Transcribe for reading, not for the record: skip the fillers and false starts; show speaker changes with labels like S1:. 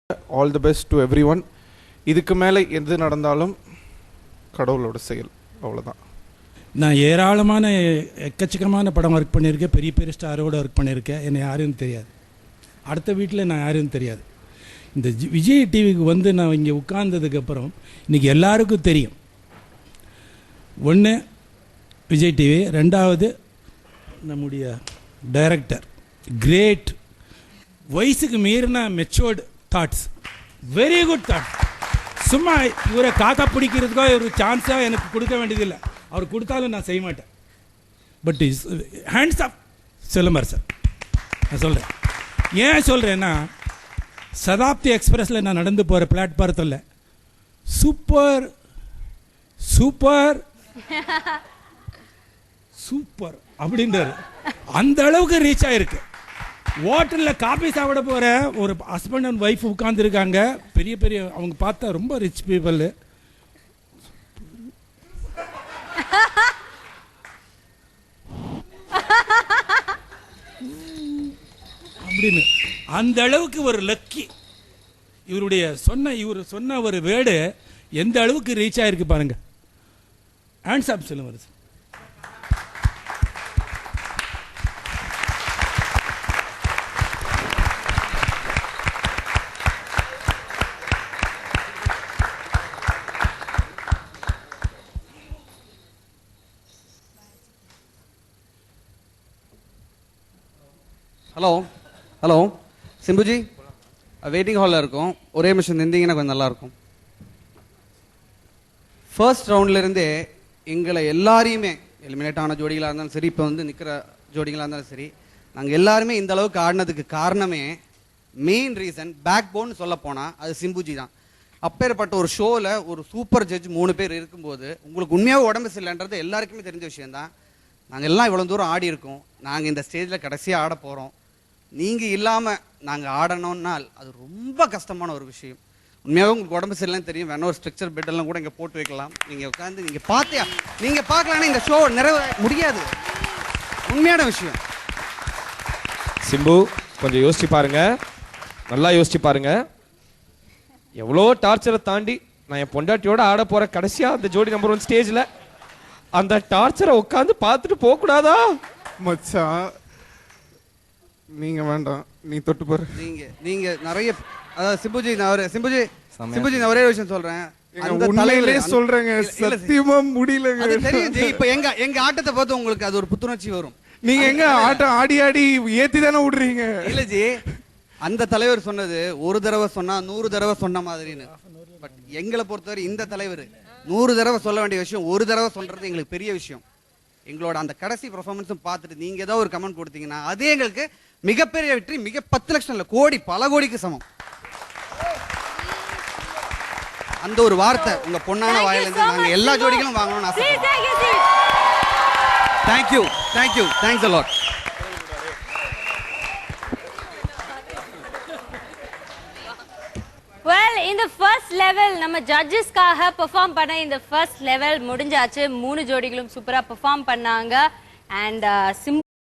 S1: All the best to every one. இதுக்கு மேலே எது நடந்தாலும் கடவுளோட செயல், அவ்வளோதான்.
S2: நான் ஏராளமான எக்கச்சக்கமான படம் ஒர்க் பண்ணியிருக்கேன், பெரிய பெரிய ஸ்டாரோடு ஒர்க் பண்ணியிருக்கேன். என்னை யாருன்னு தெரியாது, அடுத்த வீட்டில் நான் யாருன்னு தெரியாது. இந்த விஜய் டிவிக்கு வந்து நான் இங்கே உட்கார்ந்ததுக்கப்புறம் இன்றைக்கி எல்லாருக்கும் தெரியும். ஒன்று விஜய் டிவி, ரெண்டாவது நம்முடைய டைரக்டர், கிரேட், வயசுக்கு மீறின matured thoughts, very good thoughts. சும்மா இவரை காக்கா பிடிக்கிறதுக்கோ ஒரு சான்ஸாக எனக்கு கொடுக்க வேண்டியதில்லை, அவர் கொடுத்தாலும் நான் செய்ய மாட்டேன். But is hands off Silambarasan நான் சொல்கிறேன். ஏன் சொல்கிறேன்னா, சதாப்தி எக்ஸ்பிரஸில் நான் நடந்து போகிற பிளாட்பாரத்தில் சூப்பர் சூப்பர் சூப்பர் அப்படின்றாரு. அந்த அளவுக்கு ரீச் ஆகிருக்கு. ஹோட்டலில் காஃபி சாப்பிட போகிற ஒரு ஹஸ்பண்ட் அண்ட் ஒய்ஃப் உட்காந்துருக்காங்க, பெரிய பெரிய, அவங்க பார்த்தா ரொம்ப ரிச் பீப்புள். அப்படின்னு அந்த அளவுக்கு ஒரு லக்கி. இவர் சொன்ன ஒரு வேர்டு எந்த அளவுக்கு ரீச் ஆகிருக்கு பாருங்க. Hands up Silambarasan.
S3: Hello hello Simbuji, waiting ஹாலில் இருக்கும், ஒரே மிஷன் இருந்தீங்கன்னா கொஞ்சம் நல்லாயிருக்கும். ஃபர்ஸ்ட் ரவுண்ட்லேருந்தே எங்களை எல்லாரையுமே, எலிமினேட் ஆன ஜோடிகளாக இருந்தாலும் சரி, இப்போ வந்து நிற்கிற ஜோடிகளாக இருந்தாலும் சரி, நாங்கள் எல்லாருமே இந்த அளவுக்கு ஆடினதுக்கு காரணமே, மெயின் ரீசன், பேக் போன்னு சொல்ல போனால் அது சிம்புஜி தான். அப்பேற்பட்ட ஒரு ஷோவில் ஒரு சூப்பர் ஜட்ஜ் 3 பேர் இருக்கும்போது உங்களுக்கு உண்மையாக உடம்பு சரியில்லைன்றது எல்லாருக்குமே தெரிஞ்ச விஷயந்தான். நாங்கள் எல்லாம் இவ்வளோ தூரம் ஆடி இருக்கோம், நாங்கள் இந்த ஸ்டேஜில் கடைசியாக ஆட போகிறோம். நீங்கள் இல்லாமல் நாங்கள் ஆடணும்னால் அது ரொம்ப கஷ்டமான ஒரு விஷயம். உண்மையாகவே உங்களுக்கு உடம்பு சரியில்லைன்னு தெரியும், வேணா ஒரு ஸ்ட்ரக்சர் பெட்டெல்லாம் கூட இங்கே போட்டு வைக்கலாம். நீங்கள் உட்காந்து நீங்கள் பார்க்கலான்னா இந்த ஷோ முடியாது. உண்மையான விஷயம்.
S4: சிம்பு, கொஞ்சம் யோசிச்சு பாருங்க, நல்லா யோசிச்சு பாருங்க. எவ்வளோ டார்ச்சரை தாண்டி நான் என் பொண்டாட்டியோட ஆட போற கடைசியாக அந்த ஜோடி நம்பர் 1 ஸ்டேஜில் அந்த டார்ச்சரை உட்காந்து பார்த்துட்டு போகக்கூடாதா?
S1: மச்சான் நீங்க வேண்டாம், நீ தொட்டு பாரு.
S3: நீங்க நிறைய, அதாவது சிம்புஜி நான் ஒரே விஷயம் சொல்றேன்,
S1: அந்த தலையிலே சொல்றேங்க, சத்தியமா முடியலங்க.
S3: அது தெரியும் ஜி. இப்போ எங்க ஆட்டத்தை பார்த்து உங்களுக்கு அது ஒரு புத்துணர்ச்சி வரும்.
S1: நீங்க எங்க ஆட்டம் ஆடி ஆடி ஏத்தி தானே விடுறீங்க.
S3: இல்ல ஜி, அந்த தலைவர் சொன்னது ஒரு தடவை சொன்னா 100 தடவை சொன்ன மாதிரின்னு. பட் எங்களை பொறுத்தவரை இந்த தலைவர் 100 தடவை சொல்ல வேண்டிய விஷயம் ஒரு தடவை சொல்றது எங்களுக்கு பெரிய விஷயம். எங்களோட அந்த கடைசி பெர்ஃபார்மன்ஸும் பார்த்துட்டு நீங்க ஏதாவது ஒரு கமெண்ட் கொடுத்தீங்கன்னா அதே எங்களுக்கு மிகப்பெரிய வெற்றி, 10 லட்சம் இல்ல, கோடி, பல கோடிக்கு சமம். அந்த ஒரு வார்த்தை உங்க பொன்னான வாயிலிருந்து நாங்க எல்லா ஜோடிகளும் வாங்கணும்னு ஆசைப்படுறோம். Thank you, thanks a lot.
S5: Well, in the first level நம்ம ஜட்ஜஸ்க்காக பெர்ஃபார்ம் பண்ண இந்த ஃபர்ஸ்ட் லெவல் முடிஞ்சாச்சு. 3 ஜோடிகளும் சூப்பரா பெர்ஃபார்ம் பண்ணாங்க. அண்ட்